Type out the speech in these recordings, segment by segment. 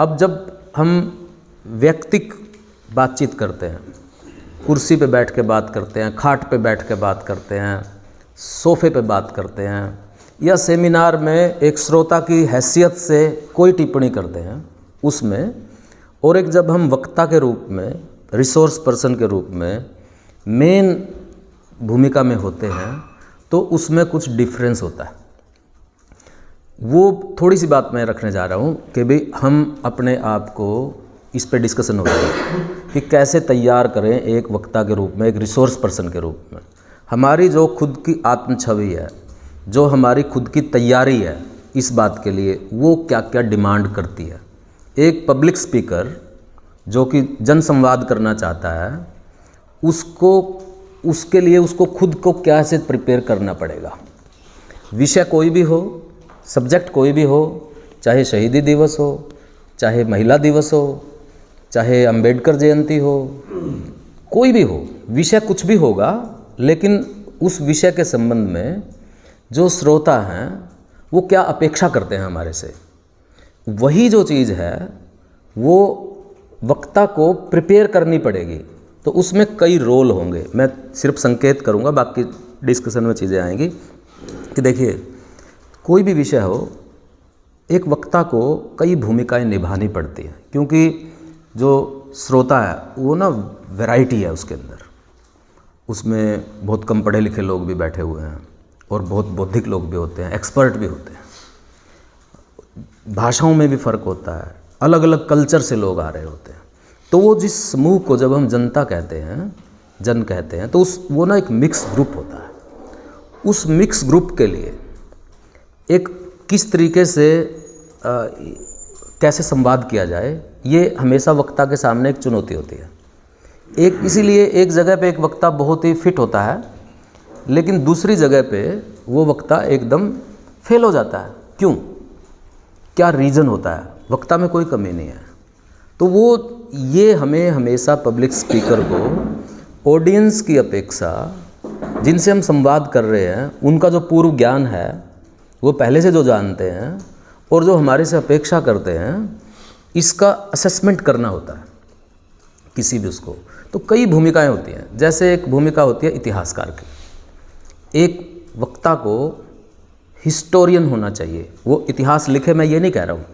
अब जब हम व्यक्तिक बातचीत करते हैं, कुर्सी पे बैठ के बात करते हैं, खाट पे बैठ के बात करते हैं, सोफ़े पे बात करते हैं, या सेमिनार में एक श्रोता की हैसियत से कोई टिप्पणी करते हैं उसमें, और एक जब हम वक्ता के रूप में, रिसोर्स पर्सन के रूप में मेन भूमिका में होते हैं, तो उसमें कुछ डिफरेंस होता है। वो थोड़ी सी बात मैं रखने जा रहा हूँ कि भाई हम अपने आप को इस पे डिस्कशन हो रहा है कि कैसे तैयार करें एक वक्ता के रूप में, एक रिसोर्स पर्सन के रूप में। हमारी जो खुद की आत्म छवि है, जो हमारी खुद की तैयारी है इस बात के लिए, वो क्या क्या डिमांड करती है। एक पब्लिक स्पीकर जो कि जनसंवाद करना चाहता है, उसके लिए उसको खुद को कैसे प्रिपेयर करना पड़ेगा। विषय कोई भी हो, सब्जेक्ट कोई भी हो, चाहे शहीदी दिवस हो, चाहे महिला दिवस हो, चाहे अंबेडकर जयंती हो, कोई भी हो, विषय कुछ भी होगा, लेकिन उस विषय के संबंध में जो श्रोता हैं वो क्या अपेक्षा करते हैं हमारे से, वही जो चीज़ है वो वक्ता को प्रिपेयर करनी पड़ेगी। तो उसमें कई रोल होंगे, मैं सिर्फ संकेत करूंगा, बाकी डिस्कशन में चीज़ें आएंगी। कि देखिए, कोई भी विषय हो, एक वक्ता को कई भूमिकाएं निभानी पड़ती हैं, क्योंकि जो श्रोता है वो ना वैरायटी है उसके अंदर। उसमें बहुत कम पढ़े लिखे लोग भी बैठे हुए हैं और बहुत बौद्धिक लोग भी होते हैं, एक्सपर्ट भी होते हैं, भाषाओं में भी फ़र्क होता है, अलग अलग कल्चर से लोग आ रहे होते हैं। तो वो जिस समूह को जब हम जनता कहते हैं, जन कहते हैं, तो वो ना एक मिक्स ग्रुप होता है। उस मिक्स ग्रुप के लिए एक किस तरीके से कैसे संवाद किया जाए, ये हमेशा वक्ता के सामने एक चुनौती होती है। इसीलिए एक जगह पे एक वक्ता बहुत ही फिट होता है, लेकिन दूसरी जगह पे वो वक्ता एकदम फेल हो जाता है। क्यों? क्या रीज़न होता है? वक्ता में कोई कमी नहीं है। तो ये हमें हमेशा पब्लिक स्पीकर को ऑडियंस की अपेक्षा, जिनसे हम संवाद कर रहे हैं, उनका जो पूर्व ज्ञान है, वो पहले से जो जानते हैं और जो हमारे से अपेक्षा करते हैं, इसका असेसमेंट करना होता है किसी भी उसको। तो कई भूमिकाएं होती हैं। जैसे एक भूमिका होती है इतिहासकार की। एक वक्ता को हिस्टोरियन होना चाहिए, वो इतिहास लिखे, मैं ये नहीं कह रहा हूँ,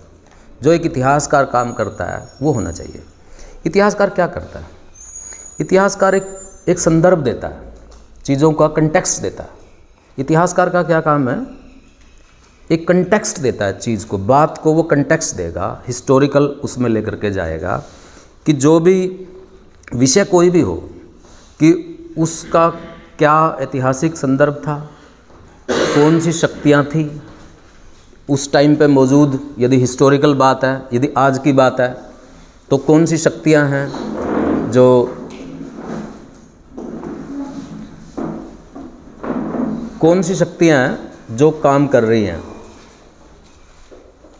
जो एक इतिहासकार काम करता है वो होना चाहिए। इतिहासकार क्या करता है? इतिहासकार एक संदर्भ देता है, चीज़ों का कंटेक्स्ट देता है। इतिहासकार का क्या काम है? एक कंटेक्स्ट देता है चीज़ को, बात को वो कंटेक्स्ट देगा, हिस्टोरिकल उसमें लेकर के जाएगा कि जो भी विषय कोई भी हो, कि उसका क्या ऐतिहासिक संदर्भ था, कौन सी शक्तियाँ थी उस टाइम पे मौजूद। यदि हिस्टोरिकल बात है, यदि आज की बात है, तो कौन सी शक्तियाँ हैं जो काम कर रही हैं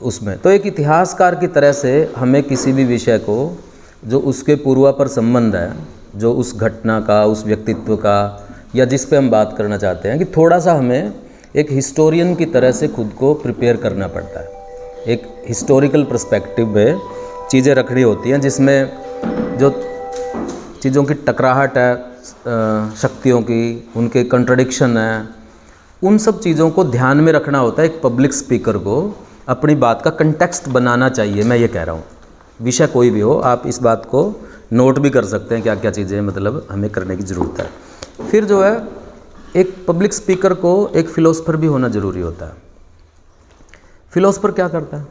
उसमें। तो एक इतिहासकार की तरह से हमें किसी भी विषय को, जो उसके पूर्वापर संबंध है, जो उस घटना का, उस व्यक्तित्व का, या जिस पे हम बात करना चाहते हैं, कि थोड़ा सा हमें एक हिस्टोरियन की तरह से खुद को प्रिपेयर करना पड़ता है। एक हिस्टोरिकल पर्सपेक्टिव में चीज़ें रखनी होती हैं, जिसमें जो चीज़ों की टकराहट है, शक्तियों की, उनके कंट्रडिक्शन है, उन सब चीज़ों को ध्यान में रखना होता है। एक पब्लिक स्पीकर को अपनी बात का कंटेक्स्ट बनाना चाहिए, मैं ये कह रहा हूँ। विषय कोई भी हो, आप इस बात को नोट भी कर सकते हैं, क्या क्या चीज़ें मतलब हमें करने की ज़रूरत है। फिर जो है, एक पब्लिक स्पीकर को एक फिलोसफर भी होना ज़रूरी होता है। फिलोसफर क्या करता है?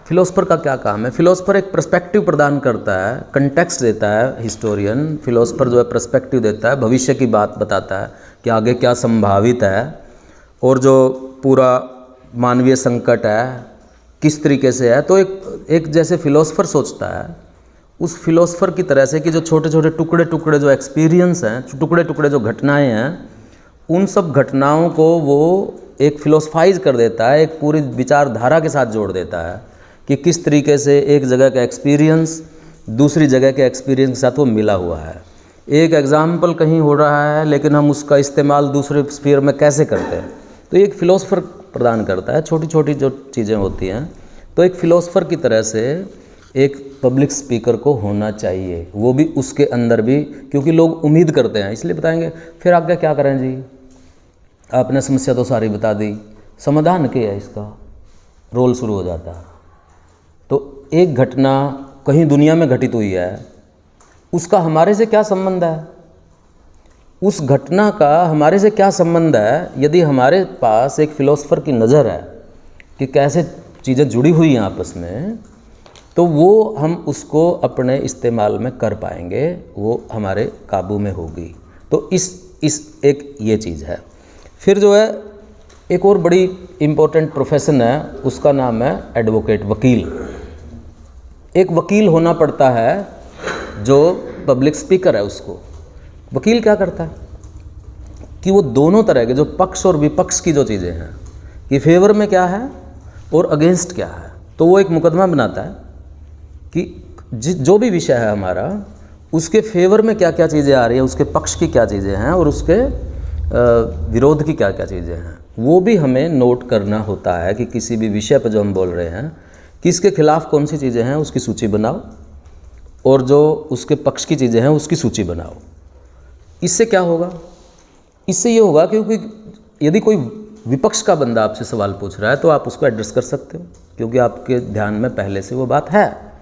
फिलोसफर का क्या काम है? फिलोसफर एक पर्सपेक्टिव प्रदान करता है, कंटेक्स्ट देता है। हिस्टोरियन, फिलोसफर जो है पर्सपेक्टिव देता है, भविष्य की बात बताता है कि आगे क्या संभावित है, और जो पूरा मानवीय संकट है किस तरीके से है। तो एक जैसे फिलोसफर सोचता है, उस फिलोसफर की तरह से कि जो छोटे छोटे टुकड़े टुकड़े जो एक्सपीरियंस हैं, टुकड़े टुकड़े जो घटनाएं हैं, उन सब घटनाओं को वो एक फिलोसफाइज कर देता है, एक पूरी विचारधारा के साथ जोड़ देता है कि किस तरीके से एक जगह का एक्सपीरियंस दूसरी जगह के एक्सपीरियंस के साथ वो मिला हुआ है। एक एग्जाम्पल कहीं हो रहा है, लेकिन हम उसका इस्तेमाल दूसरे स्फीयर में कैसे करते हैं। तो एक फिलोसफर प्रदान करता है। छोटी छोटी जो चीज़ें होती हैं तो एक फ़िलोसफर की तरह से एक पब्लिक स्पीकर को होना चाहिए, वो भी उसके अंदर भी, क्योंकि लोग उम्मीद करते हैं, इसलिए बताएंगे फिर आगे क्या करें जी, आपने समस्या तो सारी बता दी, समाधान क्या है इसका, रोल शुरू हो जाता है। तो एक घटना कहीं दुनिया में घटित हुई है, उसका हमारे से क्या संबंध है, उस घटना का हमारे से क्या संबंध है। यदि हमारे पास एक फ़िलोसफर की नज़र है कि कैसे चीज़ें जुड़ी हुई हैं आपस में, तो वो हम उसको अपने इस्तेमाल में कर पाएंगे, वो हमारे काबू में होगी। तो इस एक ये चीज़ है। फिर जो है एक और बड़ी इम्पोर्टेंट प्रोफेशन है, उसका नाम है एडवोकेट, वकील। एक वकील होना पड़ता है जो पब्लिक स्पीकर है उसको। वकील क्या करता है कि वो दोनों तरह के जो पक्ष और विपक्ष की जो चीज़ें हैं कि फेवर में क्या है और अगेंस्ट क्या है, तो वो एक मुकदमा बनाता है कि जो भी विषय है हमारा, उसके फेवर में क्या क्या चीज़ें आ रही है, उसके पक्ष की क्या चीज़ें हैं और उसके विरोध की क्या क्या चीज़ें हैं, वो भी हमें नोट करना होता है कि किसी भी विषय पर जो हम बोल रहे हैं कि इसके खिलाफ कौन सी चीज़ें हैं उसकी सूची बनाओ, और जो उसके पक्ष की चीज़ें हैं उसकी सूची बनाओ। इससे क्या होगा, इससे ये होगा क्योंकि यदि कोई विपक्ष का बंदा आपसे सवाल पूछ रहा है तो आप उसको एड्रेस कर सकते हो, क्योंकि आपके ध्यान में पहले से वो बात है,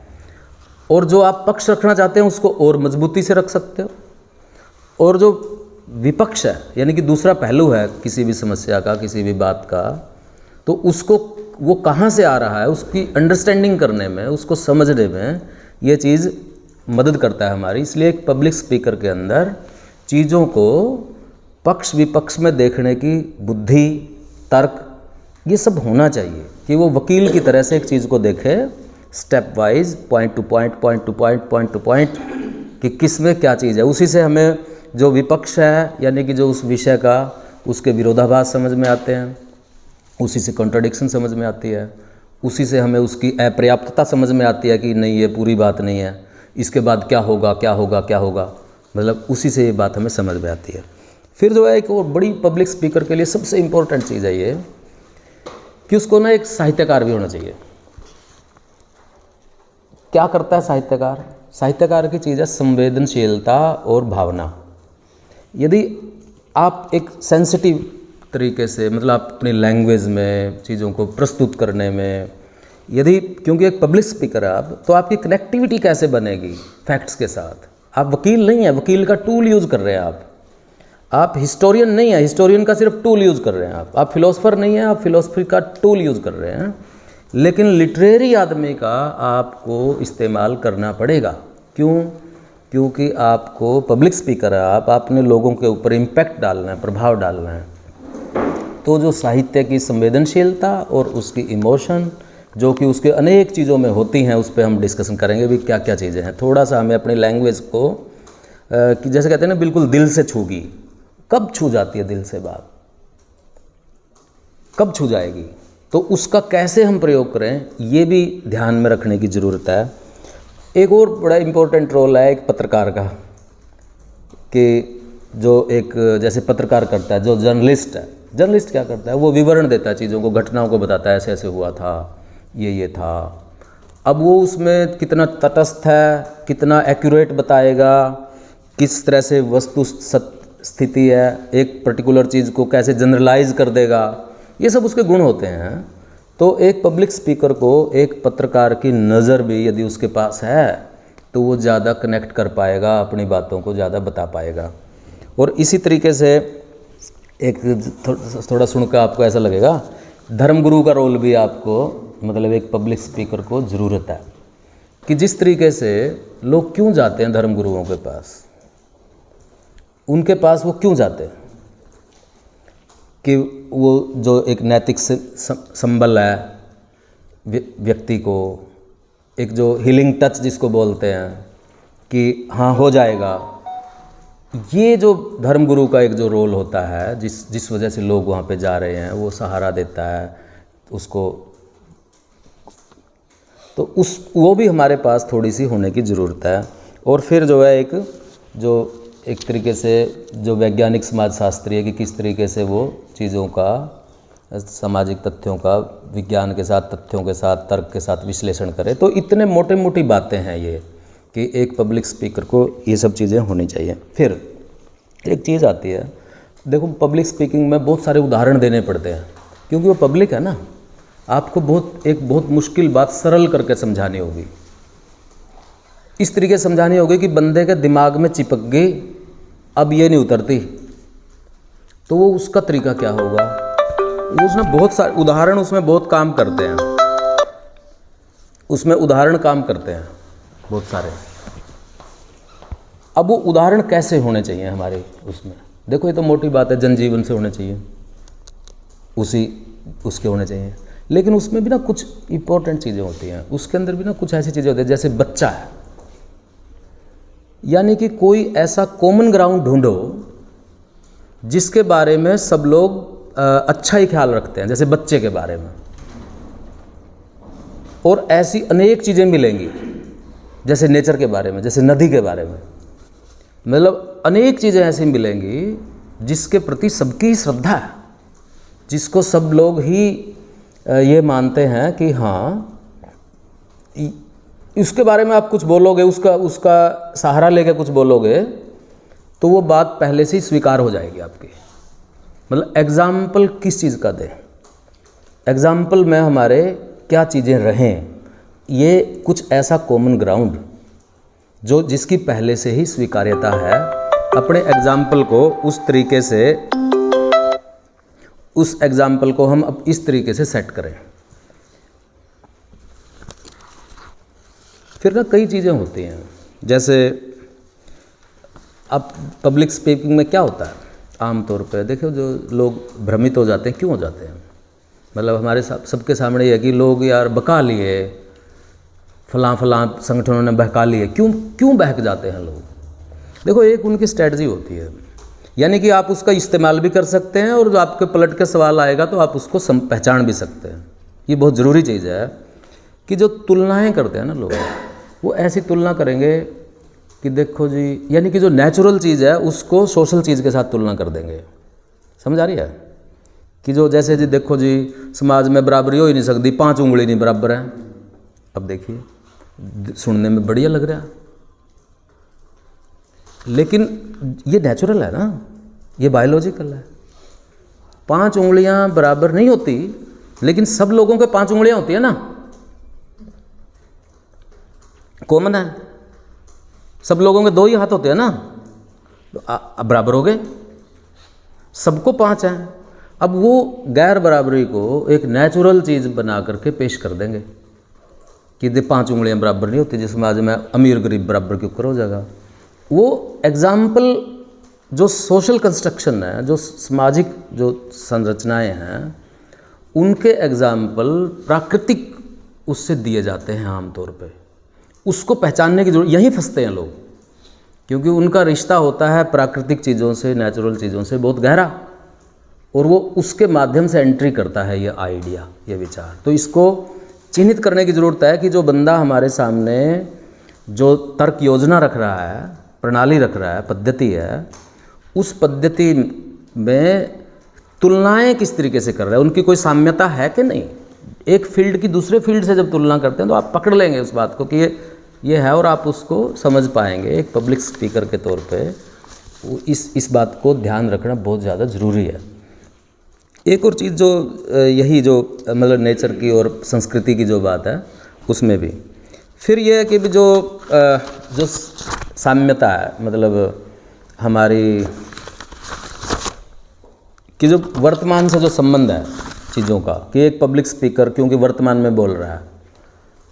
और जो आप पक्ष रखना चाहते हैं उसको और मजबूती से रख सकते हो। और जो विपक्ष है यानी कि दूसरा पहलू है किसी भी समस्या का, किसी भी बात का, तो उसको वो कहाँ से आ रहा है उसकी अंडरस्टैंडिंग करने में, उसको समझने में ये चीज़ मदद करता है हमारी। इसलिए एक पब्लिक स्पीकर के अंदर चीज़ों को पक्ष विपक्ष में देखने की बुद्धि, तर्क, ये सब होना चाहिए कि वो वकील की तरह से एक चीज़ को देखे step wise, point two point, point two point, point two point, कि किस में क्या चीज़ है। उसी से हमें जो विपक्ष है यानी कि जो उस विषय का, उसके विरोधाभास समझ में आते हैं, उसी से कॉन्ट्रडिक्शन समझ में आती है, उसी से हमें उसकी अपर्याप्तता समझ में आती है कि नहीं ये पूरी बात नहीं है, इसके बाद क्या होगा क्या होगा क्या होगा, मतलब उसी से ये बात हमें समझ में आती है। फिर जो है एक और बड़ी पब्लिक स्पीकर के लिए सबसे इम्पोर्टेंट चीज़ है ये कि उसको ना एक साहित्यकार भी होना चाहिए। क्या करता है साहित्यकार? साहित्यकार की चीज़ है संवेदनशीलता और भावना। यदि आप एक सेंसिटिव तरीके से, मतलब आप अपनी लैंग्वेज में चीज़ों को प्रस्तुत करने में, यदि, क्योंकि एक पब्लिक स्पीकर है आप, तो आपकी कनेक्टिविटी कैसे बनेगी फैक्ट्स के साथ? आप वकील नहीं है, वकील का टूल यूज़ कर रहे हैं आप हिस्टोरियन नहीं है, हिस्टोरियन का सिर्फ टूल यूज़ कर रहे हैं आप फिलोसफर नहीं है, आप फिलोसफी का टूल यूज़ कर रहे हैं। लेकिन लिटरेरी आदमी का आपको इस्तेमाल करना पड़ेगा। क्यों? क्योंकि आपको पब्लिक स्पीकर है, आप अपने लोगों के ऊपर इम्पैक्ट डालना है, प्रभाव डालना है। तो जो साहित्य की संवेदनशीलता और उसकी इमोशन जो कि उसके अनेक चीज़ों में होती हैं, उस पर हम डिस्कशन करेंगे भी क्या क्या चीज़ें हैं। थोड़ा सा हमें अपनी लैंग्वेज को कि जैसे कहते हैं ना, बिल्कुल दिल से छूगी। कब छू जाती है दिल से बात? कब छू जाएगी? तो उसका कैसे हम प्रयोग करें, ये भी ध्यान में रखने की ज़रूरत है। एक और बड़ा इम्पोर्टेंट रोल है एक पत्रकार का, कि जो एक जैसे पत्रकार करता है, जो जर्नलिस्ट है, जर्नलिस्ट क्या करता है, वो विवरण देता है चीज़ों को, घटनाओं को बताता है, ऐसे ऐसे हुआ था, ये था। अब वो उसमें कितना तटस्थ है, कितना एक्यूरेट बताएगा, किस तरह से वस्तु स्थिति है, एक पर्टिकुलर चीज़ को कैसे जनरलाइज कर देगा, ये सब उसके गुण होते हैं। तो एक पब्लिक स्पीकर को एक पत्रकार की नज़र भी यदि उसके पास है तो वो ज़्यादा कनेक्ट कर पाएगा, अपनी बातों को ज़्यादा बता पाएगा। और इसी तरीके से एक थोड़ा सुनकर आपको ऐसा लगेगा, धर्मगुरु का रोल भी आपको, मतलब एक पब्लिक स्पीकर को ज़रूरत है कि जिस तरीके से लोग क्यों जाते हैं धर्मगुरुओं के पास, उनके पास वो क्यों जाते हैं कि वो जो एक नैतिक संबल है व्यक्ति को, एक जो हीलिंग टच जिसको बोलते हैं कि हाँ हो जाएगा, ये जो धर्मगुरु का एक जो रोल होता है, जिस वजह से लोग वहाँ पे जा रहे हैं, वो सहारा देता है उसको, तो वो भी हमारे पास थोड़ी सी होने की ज़रूरत है। और फिर जो है एक तरीके से जो वैज्ञानिक समाजशास्त्री है कि किस तरीके से वो चीज़ों का सामाजिक तथ्यों का विज्ञान के साथ, तथ्यों के साथ, तर्क के साथ विश्लेषण करे। तो इतने मोटे मोटी बातें हैं ये कि एक पब्लिक स्पीकर को ये सब चीज़ें होनी चाहिए। फिर एक चीज़ आती है, देखो पब्लिक स्पीकिंग में बहुत सारे उदाहरण देने पड़ते हैं, क्योंकि वो पब्लिक है ना। आपको बहुत मुश्किल बात सरल करके समझानी होगी, इस तरीके से समझानी होगी कि बंदे के दिमाग में चिपक गई, अब ये नहीं उतरती। तो वो उसका तरीका क्या होगा? उसमें बहुत सारे उदाहरण उसमें बहुत काम करते हैं, उसमें उदाहरण काम करते हैं बहुत सारे। अब वो उदाहरण कैसे होने चाहिए हमारे उसमें? देखो ये तो मोटी बात है, जनजीवन से होने चाहिए, उसके होने चाहिए। लेकिन उसमें भी ना कुछ इंपॉर्टेंट चीज़ें होती हैं, उसके अंदर भी ना कुछ ऐसी चीज़ें होती हैं, जैसे बच्चा है, यानी कि कोई ऐसा कॉमन ग्राउंड ढूंढो जिसके बारे में सब लोग अच्छा ही ख्याल रखते हैं, जैसे बच्चे के बारे में। और ऐसी अनेक चीज़ें मिलेंगी, जैसे नेचर के बारे में, जैसे नदी के बारे में, मतलब अनेक चीज़ें ऐसी मिलेंगी जिसके प्रति सबकी श्रद्धा है, जिसको सब लोग ही ये मानते हैं कि हाँ, उसके बारे में आप कुछ बोलोगे, उसका सहारा लेके कुछ बोलोगे तो वो बात पहले से ही स्वीकार हो जाएगी आपकी। मतलब एग्ज़ाम्पल किस चीज़ का दें? एग्ज़ाम्पल में हमारे क्या चीज़ें रहें, ये कुछ ऐसा कॉमन ग्राउंड जो जिसकी पहले से ही स्वीकार्यता है, अपने एग्ज़ाम्पल को उस तरीके से, उस एग्ज़ाम्पल को हम अब इस तरीके से सेट करें। फिर ना कई चीज़ें होती हैं, जैसे अब पब्लिक स्पीकिंग में क्या होता है आमतौर पे, देखो जो लोग भ्रमित हो जाते हैं, क्यों हो जाते हैं? मतलब हमारे सबके सामने ये है कि लोग यार बका लिए, फलां संगठनों ने बहका लिए। क्यों बहक जाते हैं लोग? देखो एक उनकी स्ट्रेटजी होती है, यानी कि आप उसका इस्तेमाल भी कर सकते हैं और जो आपके पलट के सवाल आएगा तो आप उसको पहचान भी सकते हैं। ये बहुत ज़रूरी चीज़ है कि जो तुलनाएं करते हैं ना लोग, वो ऐसी तुलना करेंगे कि देखो जी, यानी कि जो नेचुरल चीज़ है उसको सोशल चीज़ के साथ तुलना कर देंगे। समझ आ रही है? कि जो जैसे जी देखो जी, समाज में बराबरी हो ही नहीं सकती, 5 उंगली नहीं बराबर है। अब देखिए, सुनने में बढ़िया लग रहा है, लेकिन ये नेचुरल है ना, ये बायोलॉजिकल है। 5 उंगलियां बराबर नहीं होती, लेकिन सब लोगों के 5 उंगलियां होती है ना, कॉमन है। सब लोगों के 2 ही हाथ होते हैं ना, तो अब बराबर हो गए, सबको 5 हैं। अब वो गैर बराबरी को एक नेचुरल चीज़ बना करके पेश कर देंगे कि 5 उंगलियां बराबर नहीं होती, जिस समाज में अमीर गरीब बराबर क्यों करो जाएगा। वो एग्जाम्पल जो सोशल कंस्ट्रक्शन है, जो सामाजिक जो संरचनाएं हैं, उनके एग्जाम्पल प्राकृतिक उससे दिए जाते हैं आमतौर पे। उसको पहचानने की जरूरत, यहीं फंसते हैं लोग, क्योंकि उनका रिश्ता होता है प्राकृतिक चीज़ों से, नेचुरल चीज़ों से बहुत गहरा, और वो उसके माध्यम से एंट्री करता है ये आइडिया, ये विचार। तो इसको चिन्हित करने की ज़रूरत है कि जो बंदा हमारे सामने जो तर्क योजना रख रहा है, प्रणाली रख रहा है, पद्धति है, उस पद्धति में तुलनाएं किस तरीके से कर रहा है, उनकी कोई साम्यता है कि नहीं। एक फील्ड की दूसरे फील्ड से जब तुलना करते हैं तो आप पकड़ लेंगे उस बात को कि ये है, और आप उसको समझ पाएंगे। एक पब्लिक स्पीकर के तौर पे इस बात को ध्यान रखना बहुत ज़्यादा ज़रूरी है। एक और चीज़ जो यही जो मतलब नेचर की और संस्कृति की जो बात है, उसमें भी फिर ये है कि जो साम्यता है, मतलब हमारी कि जो वर्तमान से जो संबंध है चीज़ों का, कि एक पब्लिक स्पीकर क्योंकि वर्तमान में बोल रहा है,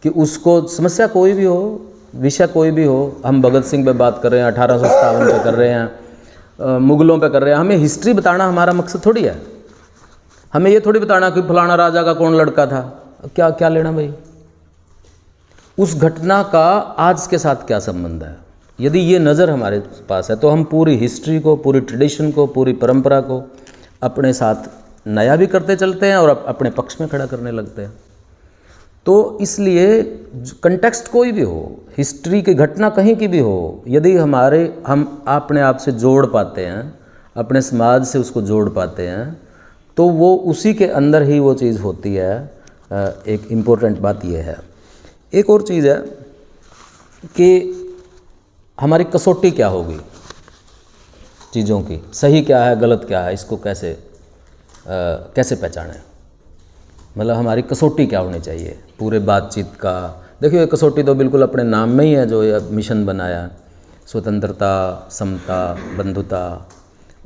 कि उसको समस्या कोई भी हो, विषय कोई भी हो, हम भगत सिंह पे बात कर रहे हैं, 1857 पे कर रहे हैं, मुगलों पे कर रहे हैं, हमें हिस्ट्री बताना हमारा मकसद थोड़ी है। हमें ये थोड़ी बताना कि फलाना राजा का कौन लड़का था, क्या लेना भाई, उस घटना का आज के साथ क्या संबंध है। यदि ये नज़र हमारे पास है तो हम पूरी हिस्ट्री को, पूरी ट्रेडिशन को, पूरी परंपरा को अपने साथ नया भी करते चलते हैं और अपने पक्ष में खड़ा करने लगते हैं। तो इसलिए कंटेक्स्ट कोई भी हो, हिस्ट्री की घटना कहीं की भी हो, यदि हम अपने आप से जोड़ पाते हैं, अपने समाज से उसको जोड़ पाते हैं, तो वो उसी के अंदर ही वो चीज़ होती है। एक इम्पोर्टेंट बात ये है। एक और चीज़ है कि हमारी कसौटी क्या होगी चीज़ों की, सही क्या है गलत क्या है, इसको कैसे पहचानें, मतलब हमारी कसौटी क्या होनी चाहिए पूरे बातचीत का। देखिए कसौटी तो बिल्कुल अपने नाम में ही है जो ये मिशन बनाया, स्वतंत्रता, समता, बंधुता,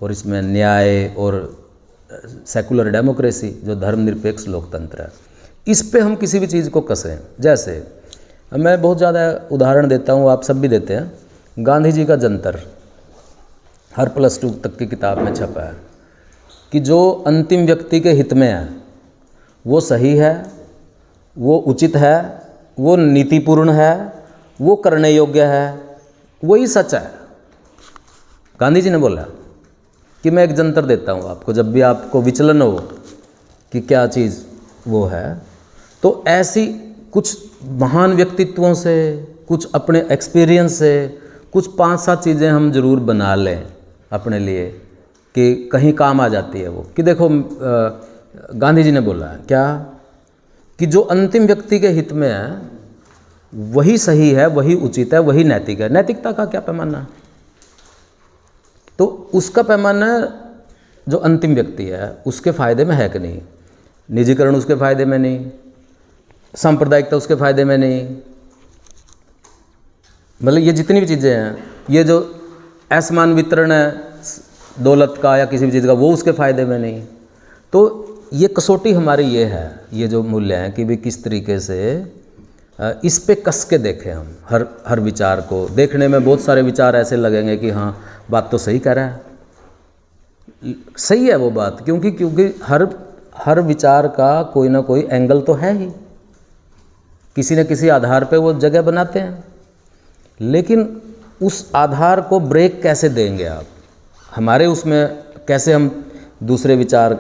और इसमें न्याय और सेकुलर डेमोक्रेसी जो धर्मनिरपेक्ष लोकतंत्र है, इस पे हम किसी भी चीज़ को कसें। जैसे मैं बहुत ज़्यादा उदाहरण देता हूँ, आप सब भी देते हैं, गांधी जी का जंतर हर +2 तक की किताब में छपा है कि जो अंतिम व्यक्ति के हित में है वो सही है, वो उचित है, वो नीतिपूर्ण है, वो करने योग्य है, वही सच है। गांधी जी ने बोला कि मैं एक जंतर देता हूँ आपको, जब भी आपको विचलन हो कि क्या चीज़ वो है, तो ऐसी कुछ महान व्यक्तित्वों से, कुछ अपने एक्सपीरियंस से कुछ 5-7 चीज़ें हम जरूर बना लें अपने लिए कि कहीं काम आ जाती है वो। कि देखो गांधी जी ने बोला है क्या कि जो अंतिम व्यक्ति के हित में है वही सही है, वही उचित है, वही नैतिक है। नैतिकता का क्या पैमाना है? तो उसका पैमाना जो अंतिम व्यक्ति है उसके फ़ायदे में है कि नहीं, निजीकरण उसके फ़ायदे में नहीं, सांप्रदायिकता उसके फ़ायदे में नहीं, मतलब ये जितनी भी चीज़ें हैं, ये जो असमान वितरण है दौलत का या किसी भी चीज़ का, वो उसके फ़ायदे में नहीं। तो ये कसौटी हमारी ये है, ये जो मूल्य हैं कि भी किस तरीके से इस पे कस के देखें हम हर विचार को। देखने में बहुत सारे विचार ऐसे लगेंगे कि हाँ बात तो सही कह रहा है, सही है वो बात, क्योंकि हर विचार का कोई ना कोई एंगल तो है ही, किसी न किसी आधार पे वो जगह बनाते हैं। लेकिन उस आधार को ब्रेक कैसे देंगे आप, हमारे उसमें कैसे हम दूसरे विचार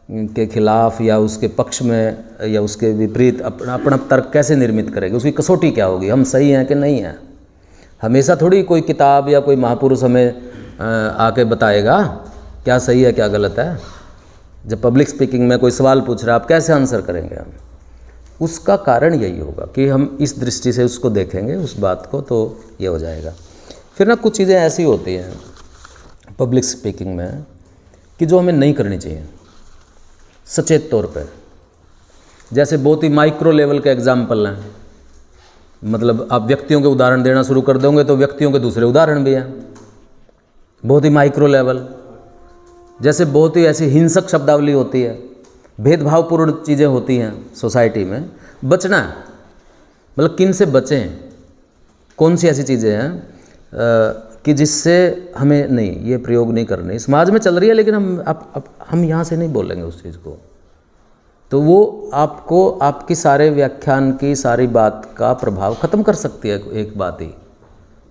के खिलाफ या उसके पक्ष में या उसके विपरीत अपना तर्क कैसे निर्मित करेंगे, उसकी कसौटी क्या होगी, हम सही हैं कि नहीं हैं। हमेशा थोड़ी कोई किताब या कोई महापुरुष हमें आके बताएगा क्या सही है क्या गलत है। जब पब्लिक स्पीकिंग में कोई सवाल पूछ रहा है, आप कैसे आंसर करेंगे हम? उसका कारण यही होगा कि हम इस दृष्टि से उसको देखेंगे उस बात को, तो ये हो जाएगा। फिर ना कुछ चीज़ें ऐसी होती हैं पब्लिक स्पीकिंग में कि जो हमें नहीं करनी चाहिए सचेत तौर पे। जैसे बहुत ही माइक्रो लेवल के एग्जाम्पल हैं, मतलब आप व्यक्तियों के उदाहरण देना शुरू कर दोगे तो व्यक्तियों के दूसरे उदाहरण भी हैं, बहुत ही माइक्रो लेवल। जैसे बहुत ही ऐसी हिंसक शब्दावली होती है, भेदभावपूर्ण चीज़ें होती हैं सोसाइटी में, बचना है, मतलब किन से बचें, कौन सी ऐसी चीज़ें हैं कि जिससे हमें नहीं, ये प्रयोग नहीं करने। समाज में चल रही है लेकिन हम यहाँ से नहीं बोलेंगे उस चीज़ को, तो वो आपको आपकी सारे व्याख्यान की सारी बात का प्रभाव ख़त्म कर सकती है एक बात ही।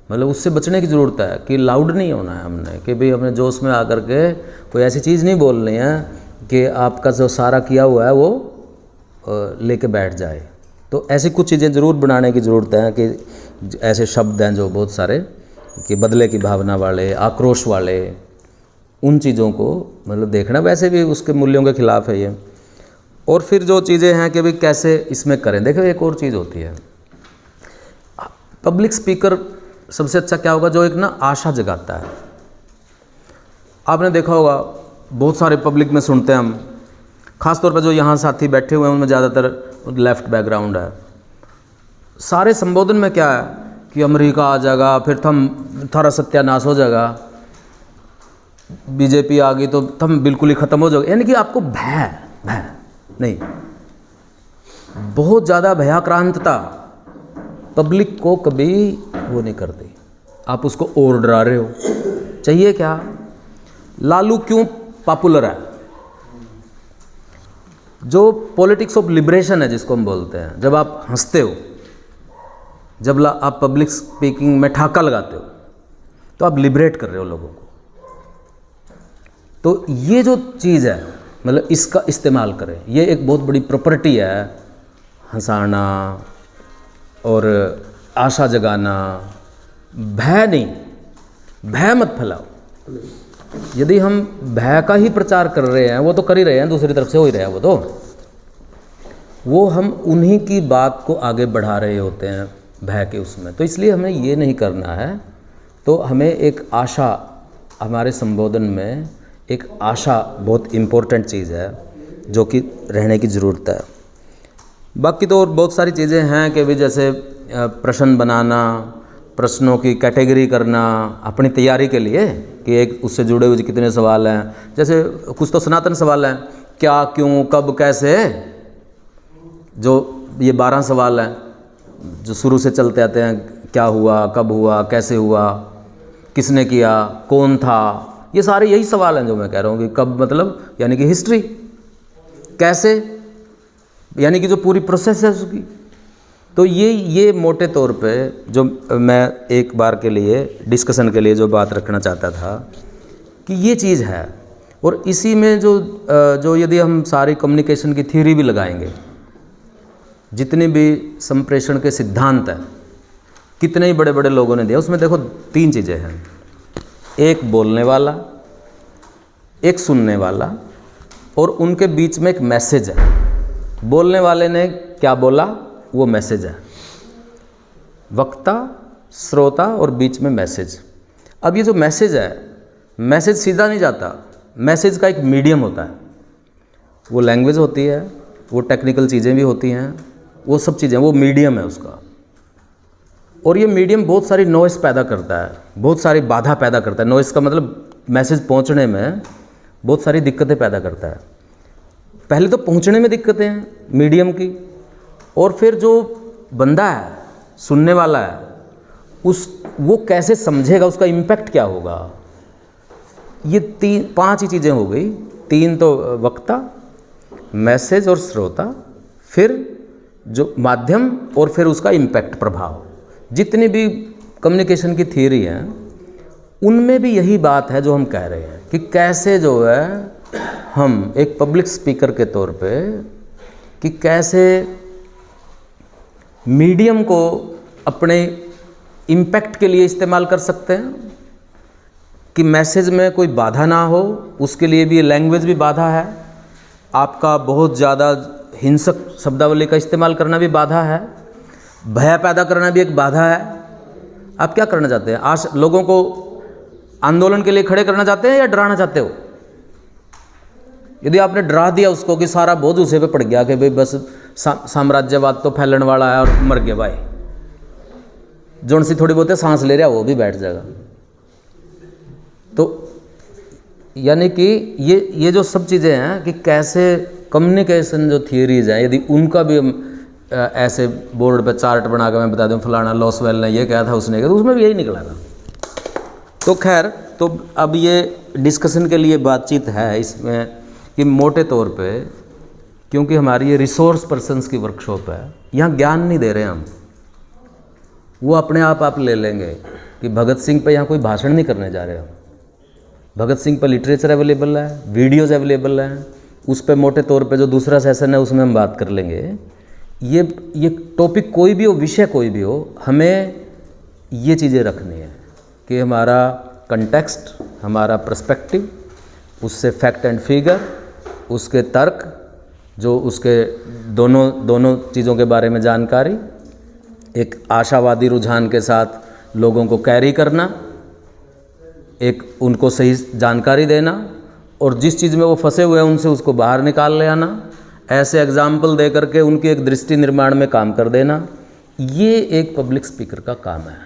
मतलब उससे बचने की ज़रूरत है कि लाउड नहीं होना है हमने, कि भाई हमने जोश में आकर के कोई ऐसी चीज़ नहीं बोलनी है कि आपका जो सारा किया हुआ है वो लेके बैठ जाए। तो ऐसी कुछ चीज़ें ज़रूर बनाने की ज़रूरत है कि ऐसे शब्द हैं जो बहुत सारे कि बदले की भावना वाले, आक्रोश वाले, उन चीज़ों को मतलब देखना वैसे भी उसके मूल्यों के खिलाफ है ये। और फिर जो चीज़ें हैं कि भाई कैसे इसमें करें। देखो एक और चीज़ होती है, पब्लिक स्पीकर सबसे अच्छा क्या होगा, जो एक ना आशा जगाता है। आपने देखा होगा बहुत सारे पब्लिक में सुनते हैं हम, ख़ासतौर पर जो यहाँ साथी बैठे हुए हैं उनमें ज़्यादातर लेफ़्ट बैकग्राउंड है। सारे संबोधन में क्या है कि अमेरिका आ जाएगा, फिर थारा सत्यानाश हो जाएगा, बीजेपी आ गई तो तुम बिल्कुल ही ख़त्म हो जाओगे। यानी कि आपको भय नहीं, बहुत ज़्यादा भयाक्रांतता पब्लिक को कभी वो नहीं करती। आप उसको और डरा रहे हो। चाहिए क्या? लालू क्यों पॉपुलर है? जो पॉलिटिक्स ऑफ लिबरेशन है जिसको हम बोलते हैं, जब आप हंसते हो, जब आप पब्लिक स्पीकिंग में ठाका लगाते हो, तो आप लिबरेट कर रहे हो लोगों को। तो ये जो चीज़ है, मतलब इसका इस्तेमाल करें। ये एक बहुत बड़ी प्रॉपर्टी है, हंसाना और आशा जगाना। भय नहीं, भय मत फैलाओ। यदि हम भय का ही प्रचार कर रहे हैं, वो तो कर ही रहे हैं, दूसरी तरफ से हो ही रहा है वो हम उन्हीं की बात को आगे बढ़ा रहे होते हैं भय के उसमें। तो इसलिए हमें ये नहीं करना है। तो हमें एक आशा, हमारे संबोधन में एक आशा बहुत इम्पोर्टेंट चीज़ है जो कि रहने की ज़रूरत है। बाकी तो और बहुत सारी चीज़ें हैं कि भी जैसे प्रश्न बनाना, प्रश्नों की कैटेगरी करना अपनी तैयारी के लिए कि एक उससे जुड़े हुए कितने सवाल हैं। जैसे कुछ तो सनातन सवाल हैं, क्या, क्यों, कब, कैसे, जो ये 12 सवाल हैं जो शुरू से चलते आते हैं। क्या हुआ, कब हुआ, कैसे हुआ, किसने किया, कौन था, ये सारे यही सवाल हैं जो मैं कह रहा हूँ कि कब मतलब यानी कि हिस्ट्री, कैसे यानी कि जो पूरी प्रोसेस है उसकी। तो ये मोटे तौर पे जो मैं एक बार के लिए डिस्कशन के लिए जो बात रखना चाहता था कि ये चीज़ है। और इसी में जो यदि हम सारी कम्युनिकेशन की थ्योरी भी लगाएंगे, जितनी भी संप्रेषण के सिद्धांत हैं, कितने ही बड़े बड़े लोगों ने दिया, उसमें देखो 3 चीज़ें हैं। एक बोलने वाला, एक सुनने वाला, और उनके बीच में एक मैसेज है। बोलने वाले ने क्या बोला वो मैसेज है, वक्ता, श्रोता और बीच में मैसेज। अब ये जो मैसेज है, मैसेज सीधा नहीं जाता, मैसेज का एक मीडियम होता है। वो लैंग्वेज होती है, वो टेक्निकल चीज़ें भी होती हैं, वो सब चीज़ें, वो मीडियम है उसका। और ये मीडियम बहुत सारी नॉइस पैदा करता है, बहुत सारी बाधा पैदा करता है। नॉइस का मतलब मैसेज पहुंचने में बहुत सारी दिक्कतें पैदा करता है। पहले तो पहुंचने में दिक्कतें हैं मीडियम की, और फिर जो बंदा है, सुनने वाला है, वो कैसे समझेगा, उसका इम्पैक्ट क्या होगा। ये 5 ही चीज़ें हो गई। 3 तो वक्ता, मैसेज और श्रोता, फिर जो माध्यम, और फिर उसका इम्पैक्ट, प्रभाव। जितनी भी कम्युनिकेशन की थियरी हैं उनमें भी यही बात है जो हम कह रहे हैं कि कैसे जो है हम एक पब्लिक स्पीकर के तौर पे कि कैसे मीडियम को अपने इम्पैक्ट के लिए इस्तेमाल कर सकते हैं कि मैसेज में कोई बाधा ना हो। उसके लिए भी लैंग्वेज भी बाधा है, आपका बहुत ज़्यादा हिंसक शब्दावली का इस्तेमाल करना भी बाधा है, भय पैदा करना भी एक बाधा है। आप क्या करना चाहते हैं? आज लोगों को आंदोलन के लिए खड़े करना चाहते हैं या डराना चाहते हो? यदि आपने डरा दिया उसको कि सारा बोझ उसे पे पड़ गया कि भाई बस साम्राज्यवाद तो फैलने वाला है और मर गया भाई, जोन सी थोड़ी बहुत सांस ले रहा वो भी बैठ जाएगा। तो यानी कि ये जो सब चीज़ें हैं कि कैसे कम्युनिकेशन जो थियरीज हैं, यदि उनका भी हम ऐसे बोर्ड पे चार्ट बना कर मैं बता दूं फलाना लॉसवेल ने ये कहा था, उसने कहा, तो उसमें भी यही निकला था। तो खैर, तो अब ये डिस्कशन के लिए बातचीत है इसमें कि मोटे तौर पे, क्योंकि हमारी ये रिसोर्स पर्सन्स की वर्कशॉप है, यहाँ ज्ञान नहीं दे रहे हम, वो अपने आप ले लेंगे कि भगत सिंह पे यहाँ कोई भाषण नहीं करने जा रहे हम। भगत सिंह पर लिटरेचर अवेलेबल है, वीडियोज़ अवेलेबल हैं, उस पर मोटे तौर पे जो दूसरा सेशन है उसमें हम बात कर लेंगे। ये टॉपिक कोई भी हो, विषय कोई भी हो, हमें ये चीज़ें रखनी है कि हमारा कंटेक्स्ट, हमारा पर्सपेक्टिव, उससे फैक्ट एंड फिगर, उसके तर्क, जो उसके दोनों चीज़ों के बारे में जानकारी, एक आशावादी रुझान के साथ लोगों को कैरी करना, एक उनको सही जानकारी देना, और जिस चीज़ में वो फंसे हुए हैं उनसे उसको बाहर निकाल ले आना, ऐसे एग्जाम्पल दे करके उनकी एक दृष्टि निर्माण में काम कर देना। ये एक पब्लिक स्पीकर का काम है।